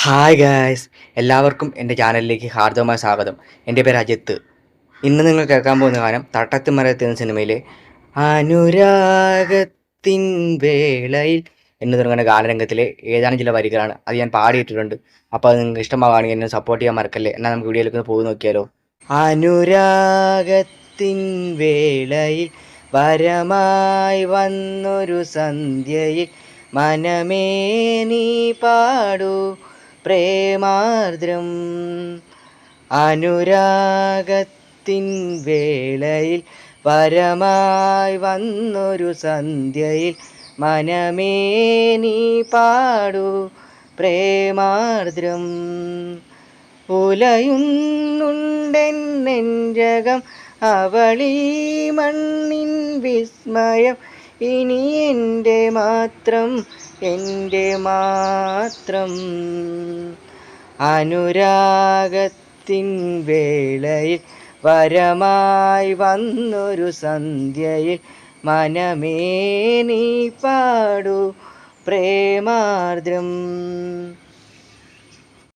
Hi guys, എല്ലാവർക്കും എൻ്റെ ചാനലിലേക്ക് ഹാർദവമായ സ്വാഗതം. എൻ്റെ പേര് അജിത്ത്. ഇന്ന് നിങ്ങൾ കേൾക്കാൻ പോകുന്ന ഗാനം തട്ടത്തിൻ മറയത്ത് എന്ന സിനിമയിലെ അനുരാഗത്തിൻ വേളയിൽ എന്ന് തുടങ്ങുന്ന ഗാനരംഗത്തിലെ ഏതാനും ചില വരികളാണ്. അത് ഞാൻ പാടിയിട്ടുണ്ട്. അപ്പോൾ അത് നിങ്ങൾക്ക് ഇഷ്ടമാവുകയാണെങ്കിൽ എന്നെ സപ്പോർട്ട് ചെയ്യാൻ മറക്കല്ലേ. എന്നാൽ നമുക്ക് വീഡിയോയിലേക്ക് പോയി നോക്കിയാലോ. അനുരാഗത്തിൻ വേളയിൽ വരമായി വന്നൊരു സന്ധ്യയിൽ മനമേ നീ പാടൂ പ്രേമാർദ്രം. അനുരാഗത്തിൻ വേളയിൽ വരമായി വന്നൊരു സന്ധ്യയിൽ മനമേ നീ പാടൂ പ്രേമാർദ്രം. ഉലയുന്നുണ്ടെൻ നെഞ്ചകം അവളീ മണ്ണിൻ വിസ്മയം. ഇനി എൻ്റെ മാത്രം അനുരാഗത്തിൻ വേളയിൽ വരമായി വന്നൊരു സന്ധ്യയിൽ മനമേ നീ പാടൂ പ്രേമാർദ്രം.